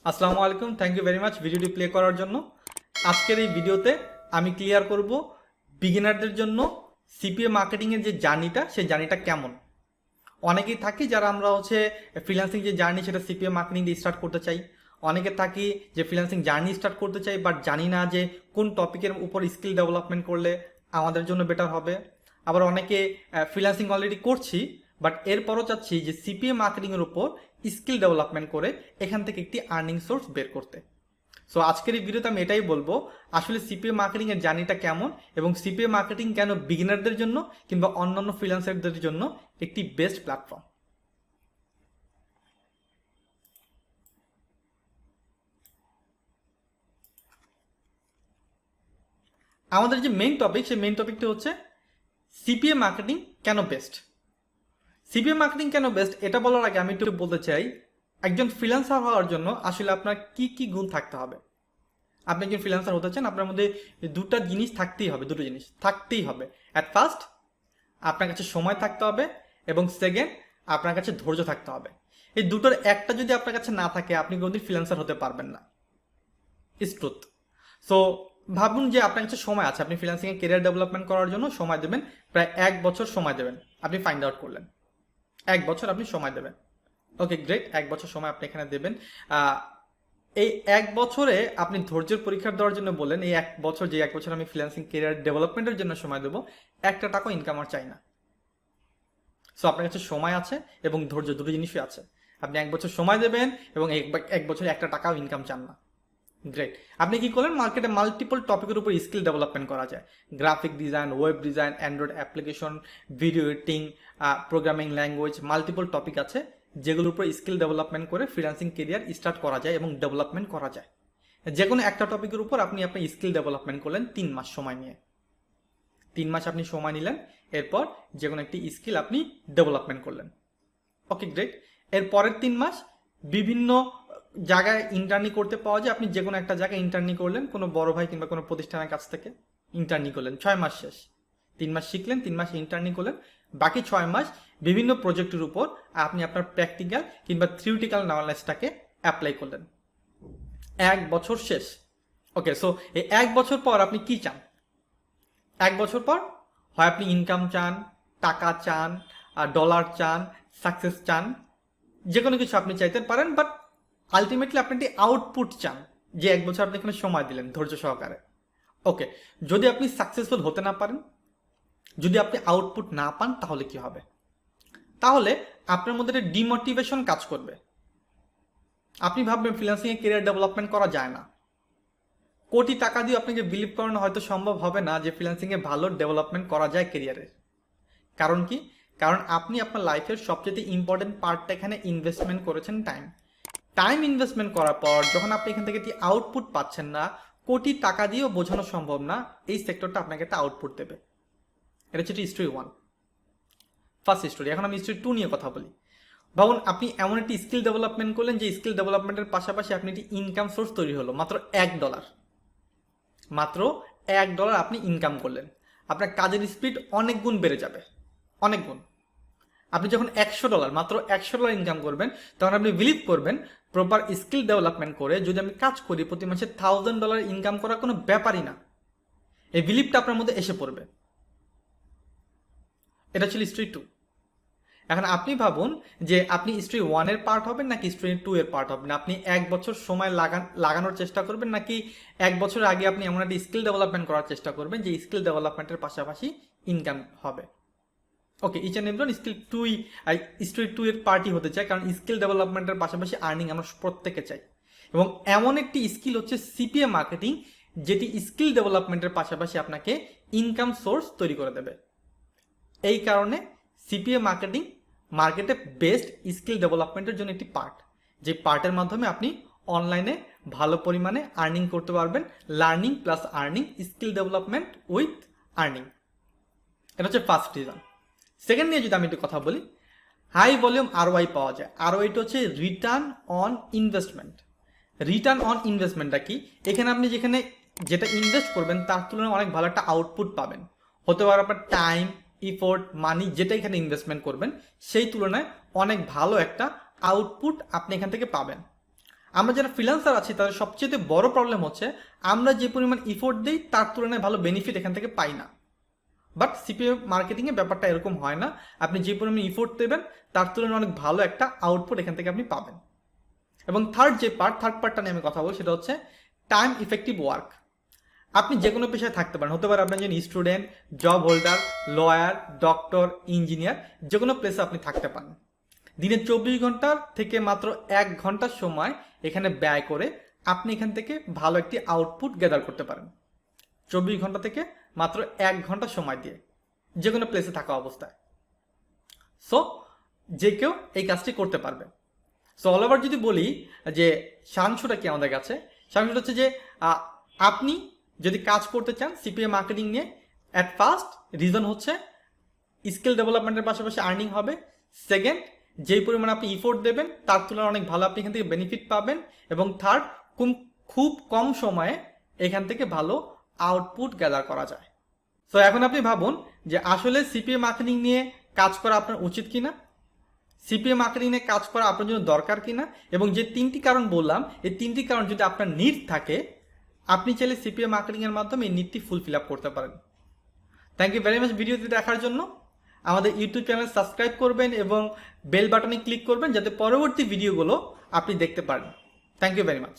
আসসালামু আলাইকুম, thank you very much ভিডিওটি প্লে করার জন্য। আজকের এই ভিডিওতে আমি ক্লিয়ার করব বিগিনারদের জন্য সিপিএ মার্কেটিংয়ের যে জার্নিটা, সেই জার্নিটা কেমন। অনেকেই থাকি যারা আমরা ফ্রিল্যান্সিং যে জার্নি সেটা সিপিএ মার্কেটিং দিয়ে স্টার্ট করতে চাই। অনেকে থাকি যে ফ্রিল্যান্সিং জার্নি স্টার্ট করতে চাই, বাট জানি না যে কোন টপিকের উপর স্কিল ডেভেলপমেন্ট করলে আমাদের জন্য বেটার হবে। আবার অনেকে ফ্রিল্যান্সিং অলরেডি করছি, বাট এরপরও চাচ্ছি যে সিপিএ মার্কেটিংয়ের উপর স্কিল ডেভেলপমেন্ট করে এখান থেকে একটি আর্নিং সোর্স বের করতে। সো আজকের এই ভিডিওতে আমি এটাই বলবো, আসলে সিপিএ মার্কেটিং এর জার্নিটা কেমন এবং সিপিএ মার্কেটিং কেন বিগিনারদের জন্য কিংবা অন্যান্য ফ্রিল্যান্সারদের জন্য একটি বেস্ট প্ল্যাটফর্ম। আমাদের যে মেইন টপিক, সেই মেইন টপিকটি হচ্ছে সিপিএ মার্কেটিং কেন বেস্ট। সিপিএ মার্কেটিং কেন বেস্ট এটা বলার আগে আমি একটু বলতে চাই, একজন ফ্রিল্যান্সার হওয়ার জন্য আসলে আপনার কি কি গুণ থাকতে হবে। আপনি একজন ফ্রিল্যান্সার হতে চান, আপনার মধ্যে দুটো জিনিস থাকতেই হবে। অ্যাট ফার্স্ট আপনার কাছে সময় থাকতে হবে, এবং সেকেন্ড আপনার কাছে ধৈর্য থাকতে হবে। এই দুটোর একটা যদি আপনার কাছে না থাকে, আপনি কোনোদিন ফ্রিল্যান্সার হতে পারবেন না। Is truth. সো ভাবুন যে আপনার কাছে সময় আছে, আপনি ফ্রিল্যান্সিংয়ে ক্যারিয়ার ডেভেলপমেন্ট করার জন্য সময় দেবেন, প্রায় 1 বছর সময় দেবেন। আপনি ফাইন্ড আউট করলেন 1 বছর আপনি সময় দেবেন। ওকে গ্রেট, 1 বছর সময় আপনি এখানে দেবেন। এই 1 বছরে আপনি ধৈর্যের পরীক্ষা দেওয়ার জন্য বলেন, এই 1 বছর আমি ফ্রিল্যান্সিং ক্যারিয়ার ডেভেলপমেন্টের জন্য সময় দেবো, 1 টাকা ইনকাম আর চাই না। সো আপনার কাছে সময় আছে এবং ধৈর্য, দুটো জিনিসই আছে। আপনি 1 বছর সময় দেবেন এবং 1 বছরে 1 টাকাও ইনকাম চান না। গ্রেট। আপনি কি করলেন, মার্কেটে মাল্টিপল টপিকের উপর স্কিল ডেভেলপমেন্ট করা যায়। Graphic design, web design, Android application, video editing, programming language, multiple topic আছে যেগুলোর উপর স্কিল ডেভেলপমেন্ট করে ফ্রিল্যান্সিং কেরিয়ার স্টার্ট করা যায় এবং ডেভেলপমেন্ট করা যায়। যে কোনো একটা টপিকের উপর আপনি আপনার স্কিল ডেভেলপমেন্ট করলেন 3 মাস সময় নিয়ে। 3 মাস আপনি সময় নিলেন, এরপর যে কোনো একটি স্কিল আপনি ডেভেলপমেন্ট করলেন। Okay great. এর পরের 3 মাস বিভিন্ন জায়গায় ইন্টার্নি করতে পাওয়া যায়। আপনি যে কোনো একটা জায়গায় ইন্টার্নি করলেন, কোনো বড় ভাই কিংবা কোনো প্রতিষ্ঠানের কাছ থেকে ইন্টার্নি করলেন, 6 মাস শেষ। 3 মাস শিখলেন, 3 মাস ইন্টার্নি করলেন, বাকি 6 মাস বিভিন্ন প্রজেক্টের উপর আপনি আপনার প্র্যাকটিক্যাল কিংবা থিওরিটিক্যাল নলেজটাকে অ্যাপ্লাই করলেন। 1 বছর শেষ। ওকে, সো এই 1 বছর পর আপনি কি চান? 1 বছর পর হয় আপনি ইনকাম চান, টাকা চান, ডলার চান, সাকসেস চান, যে কোনো কিছু আপনি চাইতে পারেন, বাট আলটিমেটলি আপনি একটি আউটপুট চান, যে 1 বছর আপনি এখানে সময় দিলেন ধৈর্য সহকারে। ওকে, যদি আপনি সাকসেসফুল হতে না পারেন, যদি আপনি আউটপুট না পান, তাহলে কি হবে? তাহলে আপনার মধ্যে একটা ডিমোটিভেশন কাজ করবে। আপনি ভাববেন ফ্রিল্যান্সিংয়ে ক্যারিয়ার ডেভেলপমেন্ট করা যায় না। কোটি টাকা দিয়ে আপনাকে বিলিভ করানো হয়তো সম্ভব হবে না যে ফ্রিল্যান্সিংয়ে ভালো ডেভেলপমেন্ট করা যায় ক্যারিয়ারের। কারণ কি? কারণ আপনি আপনার লাইফের সবচেয়ে ইম্পর্টেন্ট পার্টটা এখানে ইনভেস্টমেন্ট করেছেন, টাইম ইনভেস্টমেন্ট করার পর যখন আপনি এখান থেকে একটি আউটপুট পাচ্ছেন না, কোটি টাকা দিয়েও বোঝানো সম্ভব না এই সেক্টরটা আপনাকে একটা আউটপুট দেবে। এটা হচ্ছে হিস্ট্রি 1, ফার্স্ট হিস্টোরি। এখন আমি হিস্ট্রি 2 নিয়ে কথা বলি। ভাবুন আপনি এমন একটি স্কিল ডেভেলপমেন্ট করলেন, যে স্কিল ডেভেলপমেন্টের পাশাপাশি আপনি একটি ইনকাম সোর্স তৈরি হলো, মাত্র $1, মাত্র $1 আপনি ইনকাম করলেন। আপনার কাজের স্পিড অনেক গুণ বেড়ে যাবে, অনেক গুণ। আপনি যখন $100, মাত্র $100 ইনকাম করবেন, তখন আপনি বিলিভ করবেন প্রপার স্কিল ডেভেলপমেন্ট করে যদি আমি কাজ করি, প্রতি মাসে $1000 ইনকাম করা কোনো ব্যাপারই না। এই বিলিভটা আপনার মধ্যে এসে পড়বে। এটা ছিল হিস্ট্রি 2। এখন আপনি ভাবুন যে আপনি হিস্ট্রি 1 এর পার্ট হবেন নাকি হিস্ট্রি 2 এর পার্ট হবেন। আপনি 1 বছর সময় লাগানোর চেষ্টা করবেন, নাকি 1 বছর আগে আপনি এমন একটা স্কিল ডেভেলপমেন্ট করার চেষ্টা করবেন যে স্কিল ডেভেলপমেন্টের পাশাপাশি ইনকাম হবে। ওকে, ইচ অ্যান্ড এভরিওয়ান হিস্ট্রি 2 এর পার্টি হতে চায়, কারণ স্কিল ডেভেলপমেন্টের পাশাপাশি আর্নিং আমরা প্রত্যেকে চাই। এবং এমন একটি স্কিল হচ্ছে সিপিএ মার্কেটিং, যেটি স্কিল ডেভেলপমেন্টের পাশাপাশি আপনাকে ইনকাম সোর্স তৈরি করে দেবে। এই কারণে সিপিএ মার্কেটিং মার্কেটে বেস্ট স্কিল ডেভেলপমেন্টের জন্য একটি পার্ট, যে পার্টের মাধ্যমে আপনি অনলাইনে ভালো পরিমাণে আর্নিং করতে পারবেন। Learning plus earning, skill development with earning. এটা হচ্ছে ফার্স্ট রিজন। সেকেন্ড নিয়ে যদি আমি একটু কথা বলি, হাই ভলিউম ROI পাওয়া যায়। ROI টা হচ্ছে return on investment. Return on ইনভেস্টমেন্টটা কি? এখানে আপনি যেটা ইনভেস্ট করবেন তার তুলনায় অনেক ভালো একটা আউটপুট পাবেন। হতে পারে আপনার টাইম, ইফোর্ট মানি যেটা এখানে ইনভেস্টমেন্ট করবেন সেই তুলনায় অনেক ভালো একটা আউটপুট আপনি এখান থেকে পাবেন। আমরা যারা ফ্রিল্যান্সার আছি তাদের সবচেয়ে বড় প্রবলেম হচ্ছে আমরা যে পরিমাণ ইফোর্ট দিই তার তুলনায় ভালো বেনিফিট এখান থেকে পাই না। বাট সিপিএ মার্কেটিংয়ে ব্যাপারটা এরকম হয় না, আপনি যে পরিমাণ ইফোর্ট দেবেন তার তুলনায় অনেক ভালো একটা আউটপুট এখান থেকে আপনি পাবেন। এবং থার্ড পার্টটা নিয়ে আমি কথা বলবো সেটা হচ্ছে টাইম ইফেক্টিভ ওয়ার্ক। আপনি যে কোনো পেশায় থাকতে পারেন, হতে পারে আপনি একজন student, job holder, lawyer, doctor, engineer, যে কোনো প্লেসে আপনি থাকতে পারেন। দিনে 24 ঘন্টার থেকে মাত্র 1 ঘন্টা সময় এখানে ব্যয় করে আপনি এখান থেকে ভালো একটি আউটপুট গ্যাদার করতে পারেন। 24 ঘন্টা থেকে মাত্র 1 ঘন্টা সময় দিয়ে যে কোনো প্লেসে থাকা অবস্থায়। সো যে কেউ এই কাজটি করতে পারবে। সো অল ওভার যদি বলি যে সারাংশটা কি আমাদের কাছে, সারাংশটা হচ্ছে যে আপনি যদি কাজ করতে চান সিপিএ মার্কেটিং নিয়ে, অ্যাট ফার্স্ট রিজন হচ্ছে স্কিল ডেভেলপমেন্টের পাশাপাশি আর্নিং হবে। সেকেন্ড, যেই পরিমাণ আপনি ইফোর্ট দেবেন তার তুলনায় অনেক ভালো আপনি এখান থেকে বেনিফিট পাবেন। এবং থার্ড, খুব কম সময়ে এখান থেকে ভালো আউটপুট গ্যাদার করা যায়। সো এখন আপনি ভাবুন যে আসলে সিপিএ মার্কেটিং নিয়ে কাজ করা আপনার উচিত কিনা, সিপিএ মার্কেটিং নিয়ে কাজ করা আপনার জন্য দরকার কিনা, এবং যে 3টি কারণ বললাম এই 3টি কারণ যদি আপনার নিড থাকে আপনি চাইলে সিপিএ মার্কেটিং এর মাধ্যমে এই নিডটি ফুলফিল আপ করতে পারেন। থ্যাংক ইউ ভেরি মাচ ভিডিওটি দেখার জন্য। আমাদের ইউটিউব চ্যানেল সাবস্ক্রাইব করবেন এবং বেল বাটনে ক্লিক করবেন যাতে পরবর্তী ভিডিওগুলো আপনি দেখতে পারেন। Thank you very much.